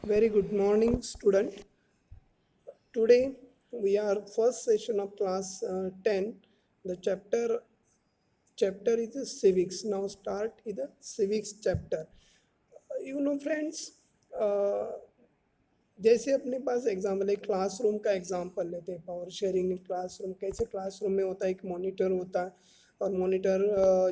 Very good morning, student. Today we are first session of class 10. The chapter is the civics. Now start with the civics chapter. Friends, uh, जैसे अपने पास example है classroom का example लेते हैं power sharing in classroom कैसे classroom में होता है एक मॉनिटर होता है और मॉनिटर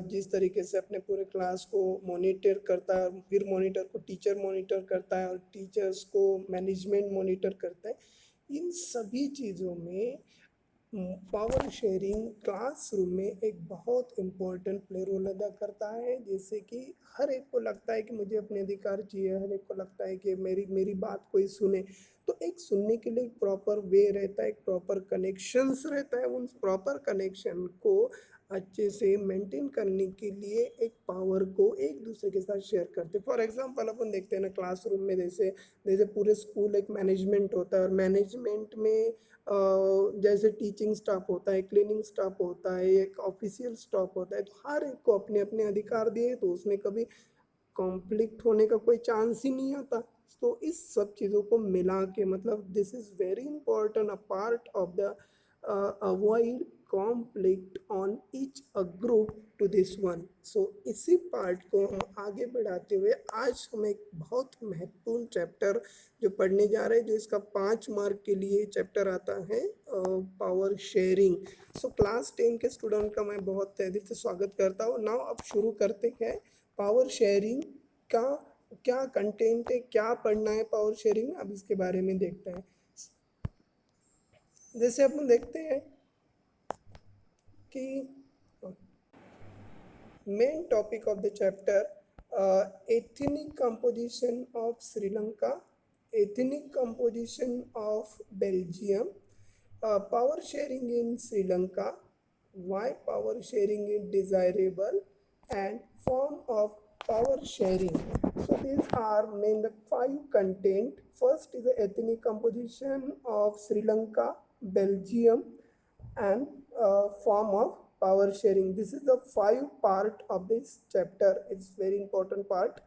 जिस तरीके से अपने पूरे क्लास को मॉनिटर करता है फिर मॉनिटर को टीचर मॉनिटर करता है और टीचर्स को मैनेजमेंट मॉनिटर करता है इन सभी चीज़ों में पावर शेयरिंग क्लासरूम में एक बहुत इम्पोर्टेंट प्ले रोल अदा करता है। जैसे कि हर एक को लगता है कि मुझे अपने अधिकार चाहिए, हर एक को लगता है कि मेरी मेरी बात कोई सुने। तो एक सुनने के लिए एक प्रॉपर वे रहता है, एक प्रॉपर कनेक्शंस रहता है। उन प्रॉपर कनेक्शन को अच्छे से मेंटेन करने के लिए एक पावर को एक दूसरे के साथ शेयर करते हैं। फॉर एग्जांपल अपन देखते हैं ना क्लासरूम में जैसे जैसे पूरे स्कूल एक मैनेजमेंट होता है और मैनेजमेंट में जैसे टीचिंग स्टाफ होता है, क्लीनिंग स्टाफ होता है, एक ऑफिशियल स्टाफ होता है, तो हर एक को अपने अपने अधिकार दिए तो उसमें कभी कॉन्फ्लिक्ट होने का कोई चांस ही नहीं आता। तो इस सब चीज़ों को मिला के मतलब this is very important a part of the avoid conflict on each a group to this one. So इसी पार्ट को हम आगे बढ़ाते हुए आज हम एक बहुत महत्वपूर्ण चैप्टर जो पढ़ने जा रहे हैं, जो इसका 5 मार्क के लिए चैप्टर आता है पावर शेयरिंग। सो क्लास 10 के स्टूडेंट का मैं बहुत तहे दिल से स्वागत करता हूँ। नाउ अब शुरू करते हैं पावर शेयरिंग का क्या कंटेंट है, क्या पढ़ना है पावर शेयरिंग में, अब इसके बारे में देखते हैं। जैसे अपन देखते हैं कि main topic of the chapter ethnic composition of Sri Lanka, ethnic composition of Belgium, power sharing in Sri Lanka, why power sharing is desirable, and form of power sharing. So these are main the 5 content. First is the ethnic composition of Sri Lanka, Belgium, and form of power sharing. This is the 5 part of this chapter. It's very important part.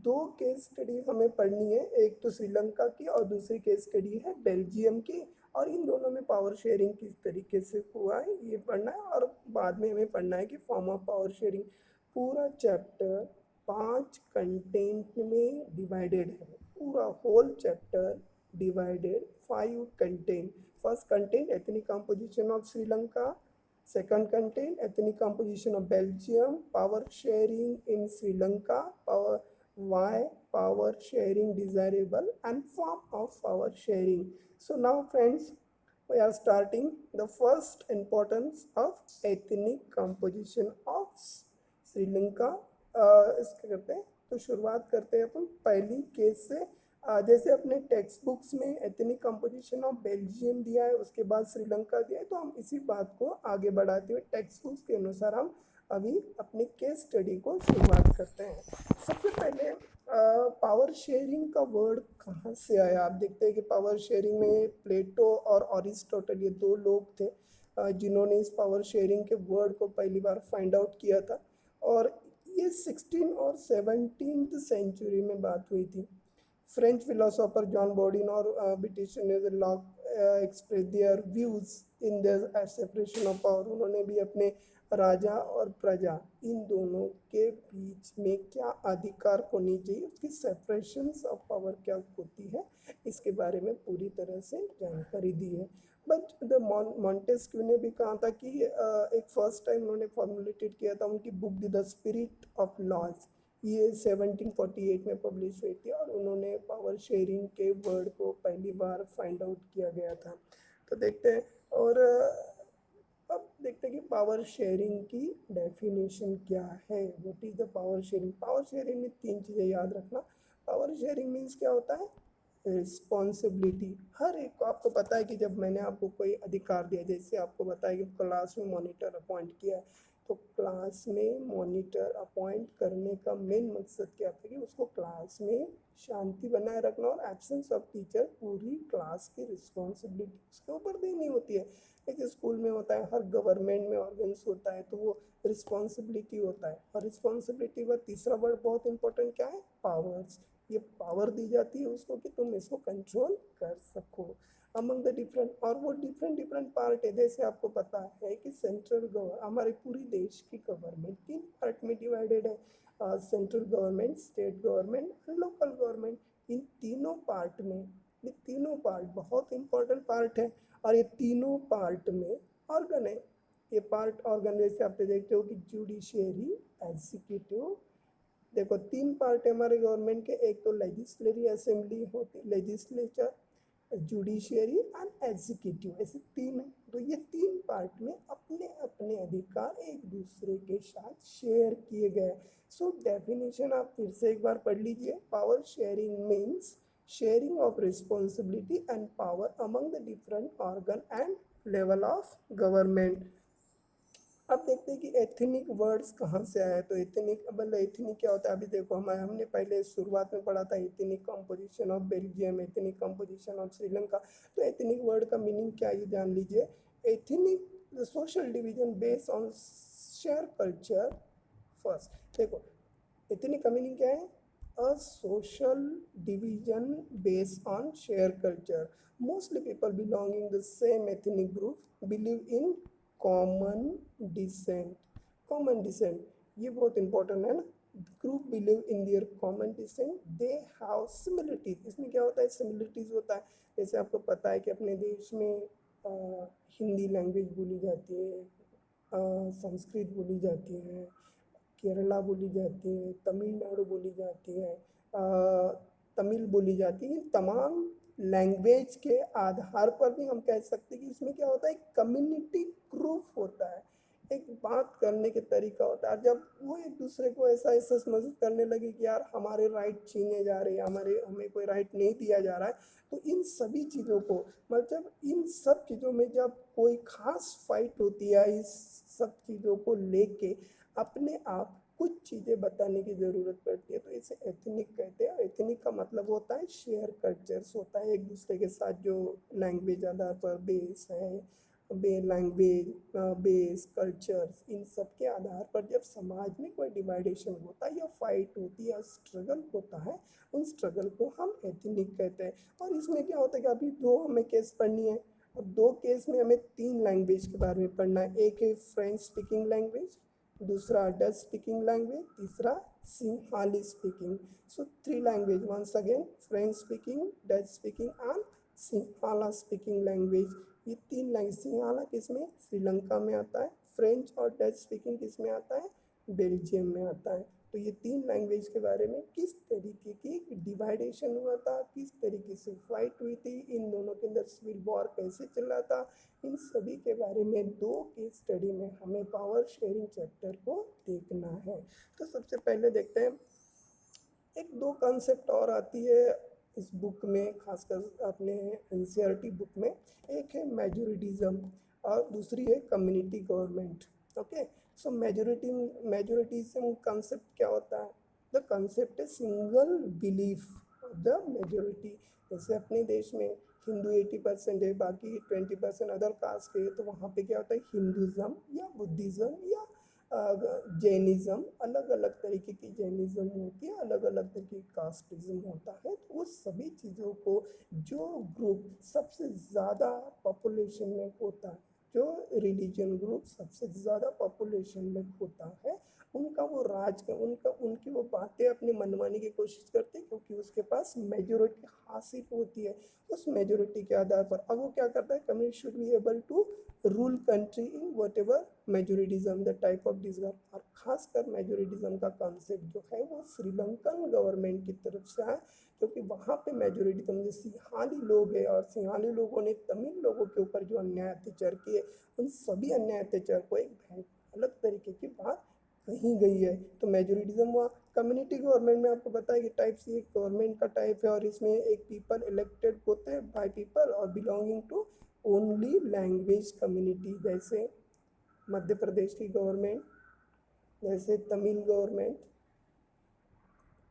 दो case study हमें पढ़नी है, एक तो श्रीलंका की और दूसरी case study है बेल्जियम की, और इन दोनों में पावर शेयरिंग किस तरीके से हुआ है ये पढ़ना है, और बाद में हमें पढ़ना है कि फॉर्म ऑफ पावर शेयरिंग। पूरा चैप्टर 5 कंटेंट में डिवाइडेड है, पूरा whole chapter divided 5 content. First content ethnic composition of Sri Lanka. Second content ethnic composition of Belgium. Power sharing in Sri Lanka. Why power sharing desirable and form of power sharing. So now friends, we are starting the first importance of ethnic composition of Sri Lanka. इसके करते हैं तो शुरुआत करते हैं अपन पहली case से। जैसे अपने टेक्स्ट बुक्स में एथनिक कंपोजिशन ऑफ बेल्जियम दिया है, उसके बाद श्रीलंका दिया है, तो हम इसी बात को आगे बढ़ाते हुए टेक्स्ट बुक्स के अनुसार हम अभी अपनी केस स्टडी को शुरुआत करते हैं। सबसे पहले पावर शेयरिंग का वर्ड कहाँ से आया, आप देखते हैं कि पावर शेयरिंग में प्लेटो और अरिस्टोटल ये दो लोग थे जिन्होंने इस पावर शेयरिंग के वर्ड को पहली बार फाइंड आउट किया था, और ये 16 और 17th सेंचुरी में बात हुई थी। फ्रेंच फिलोसोफर जॉन बॉडिन और British lock express their views in the separation of power. उन्होंने भी अपने राजा और प्रजा इन दोनों के बीच में क्या अधिकार होनी चाहिए, उसकी सेपरेशन ऑफ पावर क्या होती है, इसके बारे में पूरी तरह से जानकारी दी है। बट द मॉन्टेस्क्यू ने भी कहा था कि एक फर्स्ट टाइम उन्होंने फॉर्मुलेटेड किया था उनकी book the spirit of laws, ये 1748 में पब्लिश हुई थी, और उन्होंने पावर शेयरिंग के वर्ड को पहली बार फाइंड आउट किया गया था। तो देखते हैं, और अब देखते हैं कि पावर शेयरिंग की डेफिनेशन क्या है। What is the power sharing. Power sharing में 3 चीज़ें याद रखना। पावर शेयरिंग मीन्स क्या होता है, रिस्पॉन्सिबिलिटी। हर एक को आपको पता है कि जब मैंने आपको कोई अधिकार दिया, जैसे आपको बताया कि क्लास में मॉनिटर अपॉइंट किया है, तो क्लास में मॉनिटर अपॉइंट करने का मेन मकसद क्या था कि उसको क्लास में शांति बनाए रखना, और एब्सेंस ऑफ टीचर पूरी क्लास की रिस्पॉन्सिबिलिटी उसके ऊपर देनी होती है। एक स्कूल में होता है, हर गवर्नमेंट में ऑर्गन्स होता है, तो वो रिस्पॉन्सिबिलिटी होता है। और रिस्पॉन्सिबिलिटी का तीसरा वर्ड बहुत इंपॉर्टेंट क्या है, पावर्स। ये पावर दी जाती है उसको कि तुम इसको कंट्रोल कर सको अमंग द डिफरेंट। और वो डिफरेंट डिफरेंट पार्ट है, जैसे आपको पता है कि सेंट्रल गवर्नमेंट हमारे पूरी देश की गवर्नमेंट 3 पार्ट में डिवाइडेड है, central government, state government and local government. इन तीनों पार्ट में, ये तीनों पार्ट बहुत इंपॉर्टेंट पार्ट है, और ये तीनों पार्ट में ऑर्गन है। ये पार्ट ऑर्गन जैसे आप देखते हो कि जुडिशियरी, एग्जीक्यूटिव, देखो 3 पार्ट है हमारे गवर्नमेंट के, एक तो लेजिस्लेटिव असेंबली होती, लेजिस्लेचर, जुडिशियरी एंड एग्जीक्यूटिव, ऐसे 3 है। तो ये 3 पार्ट में अपने अपने अधिकार एक दूसरे के साथ शेयर किए गए। सो डेफिनेशन आप फिर से एक बार पढ़ लीजिए। Power sharing means sharing of responsibility and power among the different organ and level of government. अब देखते हैं कि एथनिक वर्ड्स कहाँ से आया। तो एथनिक मतलब एथनिक क्या होता है, अभी देखो हमने पहले शुरुआत में पढ़ा था ethnic composition of Belgium, ethnic composition of Sri Lanka. तो एथनिक वर्ड का मीनिंग क्या है ये जान लीजिए। Ethnic the social division based on share culture. First देखो एथनिक का मीनिंग क्या है, a social division based on share culture. Mostly people belonging the same ethnic group believe in common descent. Common descent ये बहुत important है ना। Group believe in their common descent, they have similarities. इसमें क्या होता है, सिमिलरिटीज होता है। जैसे आपको पता है कि अपने देश में हिंदी लैंग्वेज बोली जाती है, संस्कृत बोली जाती है, केरला बोली जाती है, तमिलनाडु बोली जाती है, तमिल बोली जाती है। इन तमाम लैंग्वेज के आधार पर भी हम कह सकते हैं कि इसमें क्या होता है, कम्युनिटी ग्रुप होता है, एक बात करने के तरीका होता है। जब वो एक दूसरे को ऐसा ऐसा महसूस करने लगे कि यार हमारे राइट छीने जा रहे हैं, हमें कोई राइट नहीं दिया जा रहा है, तो इन सभी चीज़ों को, मतलब इन सब चीज़ों में जब कोई खास फाइट होती है इस सब चीज़ों को लेके अपने आप कुछ चीज़ें बताने की ज़रूरत पड़ती है, तो इसे एथनिक कहते हैं। एथनिक का मतलब होता है शेयर कल्चर्स होता है, एक दूसरे के साथ जो लैंग्वेज आधार पर बेस है, लैंग्वेज बेस कल्चर्स, इन सब के आधार पर जब समाज में कोई डिवाइडेशन होता है या फाइट होती है या स्ट्रगल होता है, उन स्ट्रगल को हम एथनिक कहते हैं। और इसमें क्या होता है कि अभी 2 हमें केस पढ़नी है, अब 2 केस में हमें 3 लैंग्वेज के बारे में पढ़ना है। एक है फ्रेंच स्पीकिंग लैंग्वेज, दूसरा डच स्पीकिंग लैंग्वेज, तीसरा Sinhali speaking. So 3 language once again, French speaking, Dutch speaking and Sinhala speaking language. ये 3 लैंग्वेज, सिंहाला किस में, श्रीलंका में आता है, फ्रेंच और डच स्पीकिंग किस में आता है, बेल्जियम में आता है। तो ये 3 लैंग्वेज के बारे में किस तरीके की डिवाइडेशन हुआ था, किस तरीके से फाइट हुई थी, इन दोनों के अंदर सिविल वॉर कैसे चला था, इन सभी के बारे में 2 केस स्टडी में हमें पावर शेयरिंग चैप्टर को देखना है। तो सबसे पहले देखते हैं, एक 2 कॉन्सेप्ट और आती है इस बुक में, खासकर अपने एनसीईआरटी बुक में। एक है मेजोरिटिज्म और दूसरी है कम्युनिटी गवर्नमेंट। ओके, सो मेजोरिटिज्म कॉन्सेप्ट क्या होता है, द कॉन्सेप्ट है single belief of the majority. जैसे अपने देश में हिंदू 80% है, बाकी 20% अदर कास्ट के, तो वहाँ पे क्या होता है, हिंदुज़म या बुद्धिज़्म या जैनिज़्म, अलग अलग तरीके की जैनिज़्म होती है, अलग अलग तरीके की कास्टिज़्म होता है। तो वो सभी चीज़ों को जो ग्रुप सबसे ज़्यादा पॉपुलेशन में होता है, जो रिलीजन ग्रुप सबसे ज़्यादा पॉपुलेशन में होता है, उनका वो राज का उनकी वो बातें अपनी मनवाने की कोशिश करते हैं, क्योंकि उसके पास मेजोरिटी हासिल होती है। उस मेजोरिटी के आधार पर अब वो क्या करता है, community should be able to rule country in whatever majoritism the type of deserve. और खासकर मेजोरिटिज्म का कॉन्सेप्ट जो है वो श्रीलंकन गवर्नमेंट की तरफ से है, क्योंकि वहाँ पे मेजोरिटिज्म जो सिंहाली लोग हैं, और सिंहाली लोगों ने तमिल लोगों के ऊपर जो अन्याय अत्याचार किए, उन सभी अन्याय अत्याचार को एक अलग तरीके की बात कही गई है। तो मेजोरिटिज्म हुआ। कम्युनिटी गवर्नमेंट में आपको पता है कि टाइप्स, ये गवर्नमेंट का टाइप है, और इसमें एक पीपल इलेक्टेड होते हैं बाय पीपल और belonging to only language community. जैसे मध्य प्रदेश की गवर्नमेंट, जैसे तमिल गवर्नमेंट,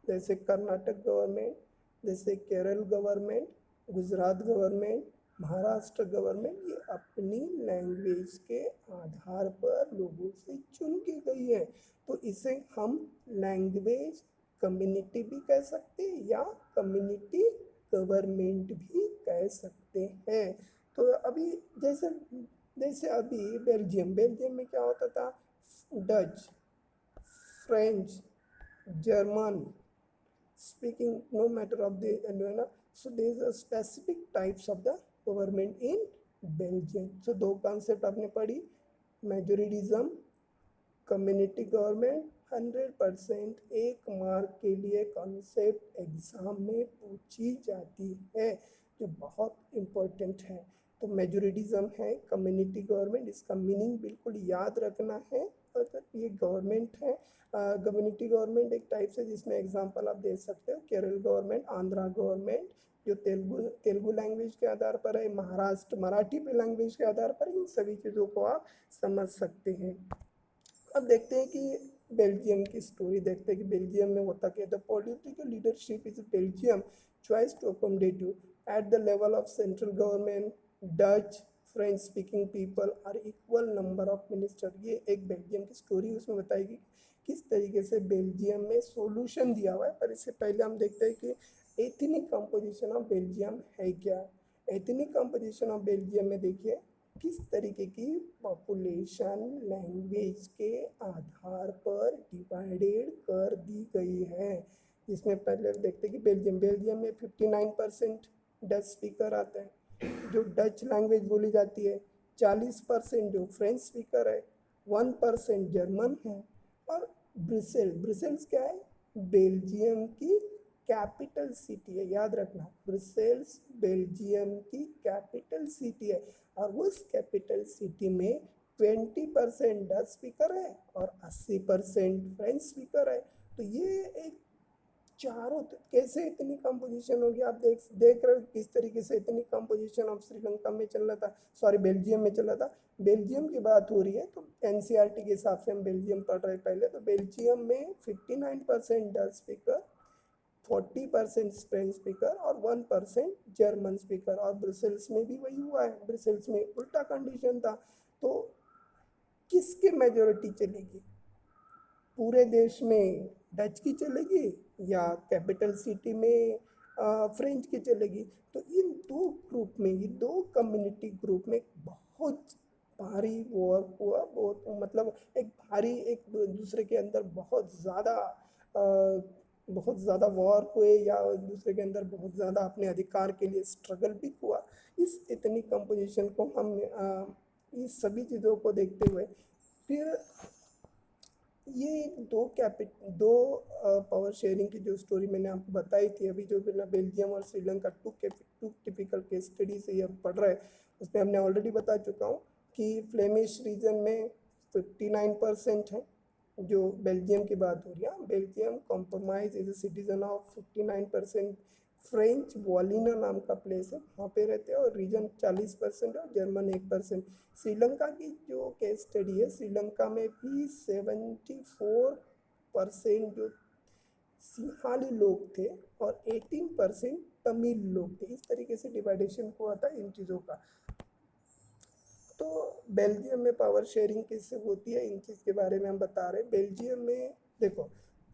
जैसे कर्नाटक गवर्नमेंट, जैसे Kerala government, Gujarat government, Maharashtra government, ये अपनी लैंग्वेज के आधार पर लोगों से चुन की गई है। तो इसे हम लैंग्वेज कम्युनिटी भी कह सकते हैं या कम्युनिटी गवर्नमेंट भी कह सकते हैं। तो अभी जैसे जैसे अभी बेल्जियम बेल्जियम में क्या होता था, Dutch, French, German speaking no matter of the so there is a specific types of the government in Belgium। so दो कॉन्सेप्ट आपने पढ़ी, मेजोरिटिज्म, कम्युनिटी गवर्नमेंट। 100% एक मार्क के लिए कॉन्सेप्ट एग्जाम में पूछी जाती है, जो बहुत इम्पोर्टेंट है। तो मेजोरिटिज्म है, कम्युनिटी गवर्नमेंट, इसका मीनिंग बिल्कुल याद रखना है। अगर ये गवर्नमेंट है, कम्युनिटी गवर्नमेंट एक टाइप से, जिसमें एग्जांपल आप दे सकते हो केरल गवर्नमेंट, आंध्रा गवर्नमेंट जो तेलुगु लैंग्वेज के आधार पर है, महाराष्ट्र मराठी पे लैंग्वेज के आधार पर, इन सभी चीज़ों को आप समझ सकते हैं। अब देखते हैं कि बेल्जियम की स्टोरी देखते हैं कि बेल्जियम में होता क्या। The political leadership is Belgium choice to accommodate you at the level of central government, Dutch, French speaking people are equal number of minister. ये एक बेल्जियम की स्टोरी उसमें बताएगी किस तरीके से बेल्जियम में सॉल्यूशन दिया हुआ है। पर इससे पहले हम देखते हैं कि एथनिक कंपोजिशन ऑफ बेल्जियम है क्या। एथनिक कंपोजिशन ऑफ बेल्जियम में देखिए किस तरीके की पॉपुलेशन लैंग्वेज के आधार पर डिवाइडेड कर दी गई है। इसमें पहले देखते हैं कि बेल्जियम में 59% डच स्पीकर आते हैं, जो डच लैंग्वेज बोली जाती है। 40% जो फ्रेंच स्पीकर है, 1% जर्मन है। और ब्रिसेल्स क्या है, बेल्जियम की कैपिटल सिटी है, याद रखना, ब्रुसेल्स बेल्जियम की कैपिटल सिटी है। और उस कैपिटल सिटी में 20% डच स्पीकर है और 80% फ्रेंच स्पीकर है। तो ये एक चारों कैसे इतनी कंपोजिशन होगी, आप देख रहे हो किस तरीके से इतनी कंपोजिशन ऑफ श्रीलंका में चल रहा था, सॉरी बेल्जियम में चल रहा था। बेल्जियम की बात हो रही है तो एनसीईआरटी के हिसाब से हम बेल्जियम पढ़ रहे पहले। तो बेल्जियम में 59% डच स्पीकर, 40% फ्रेंच स्पीकर और 1% जर्मन स्पीकर। और ब्रुसेल्स में भी वही हुआ है, ब्रुसेल्स में उल्टा कंडीशन था। तो किसकी मेजोरिटी चलेगी, पूरे देश में डच की चलेगी या कैपिटल सिटी में फ्रेंच की चलेगी। तो इन दो ग्रुप में, ये दो कम्युनिटी ग्रुप में बहुत भारी वॉर हुआ, बहुत मतलब एक भारी एक दूसरे के अंदर बहुत ज़्यादा वॉर हुए या एक दूसरे के अंदर बहुत ज़्यादा अपने अधिकार के लिए स्ट्रगल भी हुआ। इस इतनी कंपोजिशन को हम इस सभी चीज़ों को देखते हुए फिर ये दो पावर शेयरिंग की जो स्टोरी मैंने आपको बताई थी अभी, जो बेल्जियम और Sri Lanka two typical case study से ये पढ़ रहे हैं, उसमें हमने ऑलरेडी बता चुका हूँ कि फ्लेमिश रीजन में 59% है। जो बेल्जियम की बात हो रही है, Belgium compromise is a citizen of 59%। French Wallonia नाम का प्लेस है, वहाँ पे रहते हैं और रीजन 40% और जर्मन 1%। श्रीलंका की जो केस स्टडी है, श्रीलंका में भी 74% जो सिंहाली लोग थे और 18% तमिल लोग थे। इस तरीके से डिवाइडेशन हुआ था इन चीज़ों का। तो बेल्जियम में पावर शेयरिंग किससे होती है, इन चीज़ के बारे में हम बता रहे हैं। बेल्जियम में देखो,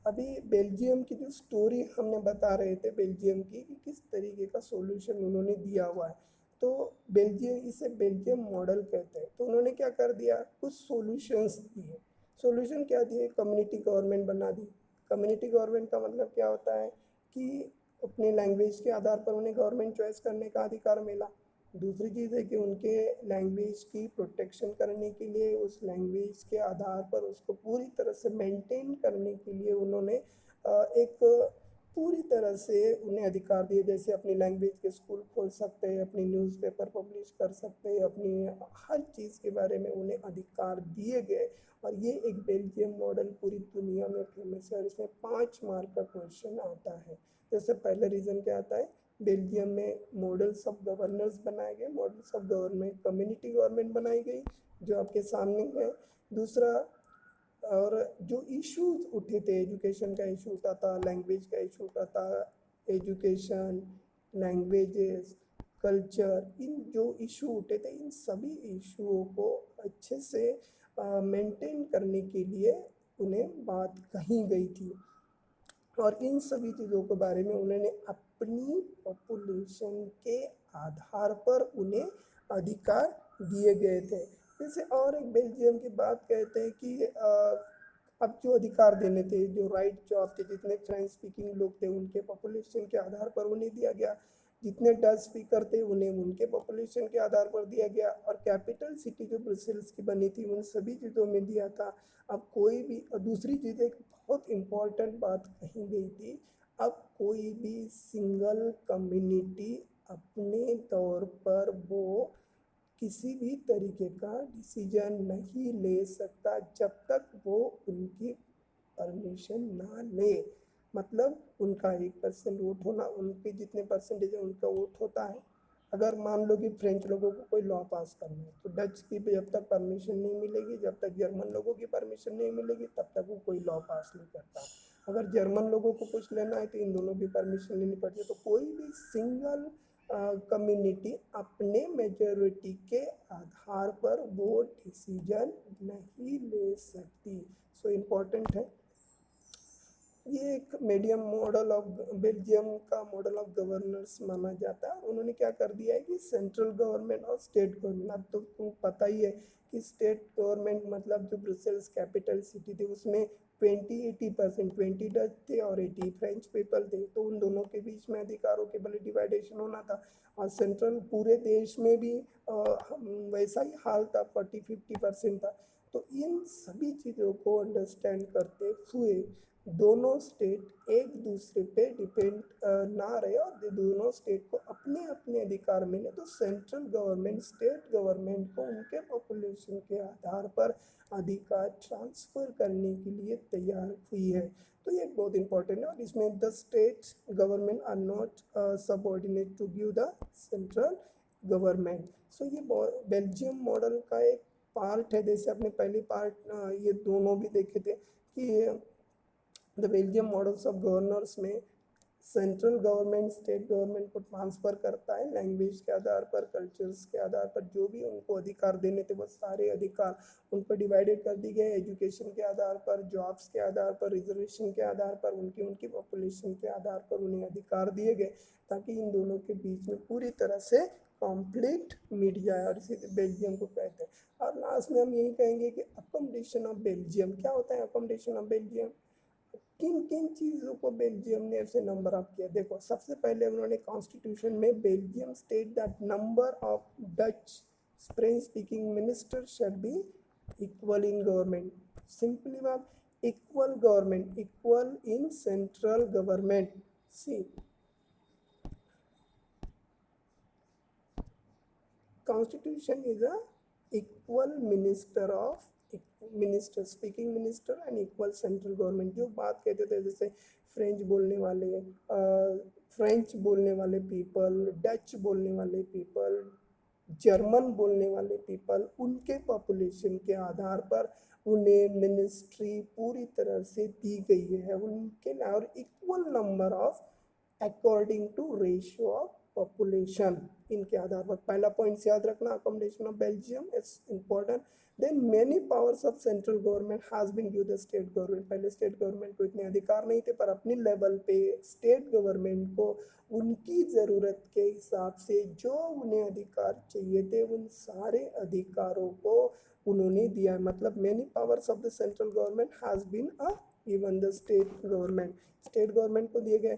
अभी बेल्जियम की जो स्टोरी हमने बता रहे थे बेल्जियम की कि किस तरीके का सॉल्यूशन उन्होंने दिया हुआ है। तो बेल्जियम, इसे बेल्जियम मॉडल कहते हैं। तो उन्होंने क्या कर दिया, कुछ सॉल्यूशंस दिए। सॉल्यूशन क्या दिए, कम्युनिटी गवर्नमेंट बना दी। कम्युनिटी गवर्नमेंट का मतलब क्या होता है कि अपनी लैंग्वेज के आधार पर उन्हें गवर्नमेंट चॉइस करने का अधिकार मिला। दूसरी चीज़ है कि उनके लैंग्वेज की प्रोटेक्शन करने के लिए, उस लैंग्वेज के आधार पर उसको पूरी तरह से मेंटेन करने के लिए उन्होंने एक पूरी तरह से उन्हें अधिकार दिए। जैसे अपनी लैंग्वेज के स्कूल खोल सकते हैं, अपनी न्यूज़पेपर पब्लिश कर सकते हैं, अपनी हर चीज़ के बारे में उन्हें अधिकार दिए गए। और ये एक बेल्जियम मॉडल पूरी दुनिया में फेमस है। और इसमें 5 मार्क का क्वेश्चन आता है। जैसे पहला रीज़न क्या आता है, बेल्जियम में मॉडल्स ऑफ गवर्नर्स बनाए गए, models of government, community government बनाई गई जो आपके सामने है। दूसरा, और जो इश्यूज उठे थे, एजुकेशन का इशू उठा था, लैंग्वेज का इशू उठा था, एजुकेशन, लैंग्वेजेस, कल्चर, इन जो इशू उठे थे, इन सभी इशुओं को अच्छे से मेंटेन करने के लिए उन्हें बात कही गई थी। और इन सभी चीज़ों के बारे में उन्होंने अपनी पॉपुलेशन के आधार पर उन्हें अधिकार दिए गए थे। जैसे और एक बेल्जियम की बात कहते हैं कि अब जो अधिकार देने थे, जो राइट जो आपके जितने फ्रेंच स्पीकिंग लोग थे उनके पॉपुलेशन के आधार पर उन्हें दिया गया, जितने डच स्पीकर थे उन्हें उनके पॉपुलेशन के आधार पर दिया गया, और कैपिटल सिटी जो ब्रसेल्स की बनी थी उन सभी चीज़ों में दिया था। अब कोई भी, और दूसरी चीज़ एक बहुत इम्पॉर्टेंट बात कही गई थी, अब कोई भी सिंगल कम्युनिटी अपने तौर पर वो किसी भी तरीके का डिसीजन नहीं ले सकता जब तक वो उनकी परमिशन ना ले। मतलब उनका 1% वोट होना, उनके जितने परसेंटेज है उनका वोट होता है। अगर मान लो कि फ्रेंच लोगों को कोई लॉ पास करना है तो डच की जब तक परमिशन नहीं मिलेगी, जब तक जर्मन लोगों की परमिशन नहीं मिलेगी तब तक वो कोई लॉ पास नहीं करता। अगर जर्मन लोगों को कुछ लेना है तो इन दोनों की परमिशन लेनी पड़ती है। तो कोई भी सिंगल कम्युनिटी अपने मेजॉरिटी के आधार पर वो डिसीजन नहीं ले सकती। सो इम्पोर्टेंट है। ये एक मीडियम मॉडल ऑफ बेल्जियम का मॉडल ऑफ गवर्नेंस माना जाता है। उन्होंने क्या कर दिया है कि सेंट्रल गवर्नमेंट और स्टेट गवर्नमेंट, अब तो तुमको पता ही है कि स्टेट गवर्नमेंट मतलब जो ब्रुसेल्स कैपिटल सिटी थी उसमें 20-80% 20 डच थे और 80 फ्रेंच पीपल थे, तो उन दोनों के बीच में अधिकारों के भले डिवाइडेशन होना था। और सेंट्रल पूरे देश में भी वैसा ही हाल था, 40-50% था। तो इन सभी चीज़ों को अंडरस्टैंड करते हुए दोनों स्टेट एक दूसरे पे डिपेंड ना रहे और दोनों स्टेट को अपने अपने अधिकार मिले, तो सेंट्रल गवर्नमेंट स्टेट गवर्नमेंट को उनके पॉपुलेशन के आधार पर अधिकार ट्रांसफ़र करने के लिए तैयार हुई है। तो ये बहुत इंपॉर्टेंट है, और इसमें the state government are not subordinate to give the central government. So ये बेल्जियम मॉडल का एक पार्ट है। जैसे अपने पहले पार्ट ये दोनों भी देखे थे कि the Belgium models of governors में सेंट्रल गवर्नमेंट स्टेट गवर्नमेंट को ट्रांसफ़र करता है लैंग्वेज के आधार पर, कल्चर्स के आधार पर, जो भी उनको अधिकार देने थे वो सारे अधिकार उन पर डिवाइडेड कर दी गए। एजुकेशन के आधार पर, जॉब्स के आधार पर, रिजर्वेशन के आधार पर, उनकी उनकी पॉपुलेशन के आधार पर उन्हें अधिकार दिए गए, ताकि इन दोनों के बीच में पूरी तरह से कॉन्फ्लिक्ट मिट जाए, और इसी बेल्जियम को कहते हैं। और लास्ट में हम यही कहेंगे कि अकोमोडेशन ऑफ बेल्जियम क्या होता है। अकोमोडेशन ऑफ बेल्जियम किन किन चीज़ों को बेल्जियम ने ऐसे नंबर अप किया। देखो, सबसे पहले उन्होंने कॉन्स्टिट्यूशन में Belgium state that number of Dutch French speaking minister shall be equal in government. Simply बात, equal government, equal in central government. See constitution is a equal minister of minister, speaking minister and equal central government. जो बात कहते थे जैसे French बोलने वाले, French बोलने वाले पीपल, डच बोलने वाले पीपल, जर्मन बोलने वाले पीपल, उनके पॉपुलेशन के आधार पर उन्हें मिनिस्ट्री पूरी तरह से दी गई है उनके, और equal number of according to ratio of population, इनके आधार पर। पहला पॉइंट याद रखना, accommodation of Belgium is important. Then many powers of central government has been give the state government. पहले स्टेट गवर्नमेंट को इतने अधिकार नहीं थे, पर अपनी लेवल पे स्टेट गवर्नमेंट को उनकी ज़रूरत के हिसाब से जो उन्हें अधिकार चाहिए थे उन सारे अधिकारों को उन्होंने दिया। मतलब many powers of the central government has been given the state government, state government को दिए गए।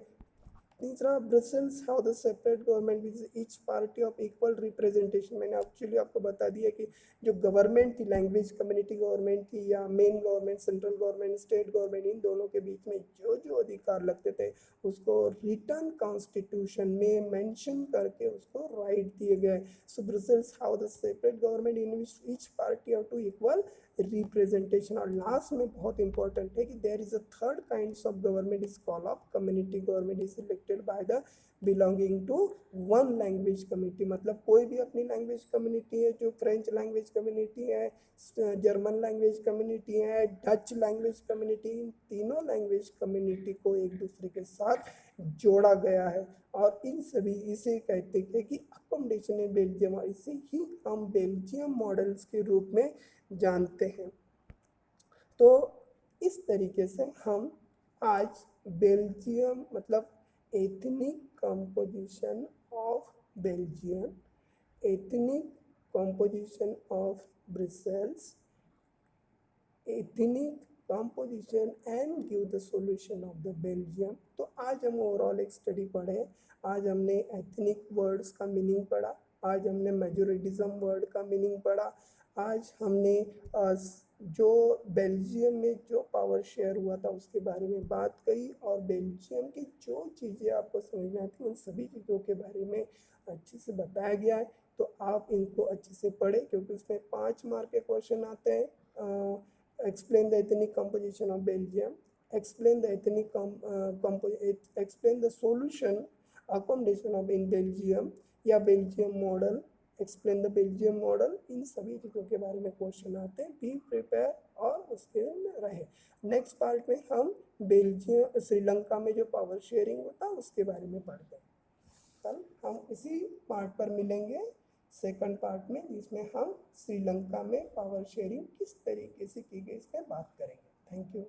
तीसरा, Brussels how the separate government with each party of equal representation. मैंने एक्चुअली आपको बता दिया कि जो गवर्नमेंट थी, लैंग्वेज कम्युनिटी गवर्नमेंट थी या main government, central government, state government, इन दोनों के बीच में जो जो अधिकार लगते थे उसको रिटर्न कॉन्स्टिट्यूशन में मेंशन करके उसको राइट दिए गए। So Brussels how the separate government in which each party of to equal representation. और लास्ट में बहुत इंपॉर्टेंट है कि there is a third kind of government is call of community government, is elected by the belonging to one language community. मतलब कोई भी अपनी language community है, जो फ्रेंच लैंग्वेज कम्युनिटी है, जर्मन लैंग्वेज कम्युनिटी है, डच लैंग्वेज कम्युनिटी, इन तीनों लैंग्वेज कम्युनिटी को एक दूसरे के साथ जोड़ा गया है, और इन सभी इसे कहते हैं कि अकोमोडेशन इन बेल्जियम, और इसे ही हम बेल्जियम मॉडल्स के रूप में जानते हैं। तो इस तरीके से हम आज बेल्जियम मतलब ethnic composition of Belgium, ethnic composition of Brussels, ethnic composition and give the solution of the Belgium. तो आज हम ओवरऑल एक स्टडी पढ़े। आज हमने एथनिक वर्ड्स का मीनिंग पढ़ा, आज हमने मेजोरिटिज्म वर्ड का मीनिंग पढ़ा, आज हमने जो बेल्जियम में जो पावर शेयर हुआ था उसके बारे में बात कही, और बेल्जियम की जो चीज़ें आपको समझ में आती उन सभी चीज़ों के बारे में अच्छे से बताया गया है। तो आप इनको अच्छे से पढ़ें क्योंकि उसमें 5 मार्क के क्वेश्चन आते हैं। Explain the ethnic composition of Belgium, explain the ethnic explain the solution accommodation of in Belgium या Belgium model, explain the Belgium model, इन सभी चीज़ों के बारे में क्वेश्चन आते हैं। बी प्रिपेयर और उसके रहे। नेक्स्ट पार्ट में हम बेल्जियम श्रीलंका में जो पावर शेयरिंग होता है उसके बारे में पढ़ते हैं। कल हम इसी पार्ट पर मिलेंगे सेकंड पार्ट में, जिसमें हम श्रीलंका में पावर शेयरिंग किस तरीके से की गई इस पर बात करेंगे। Thank you.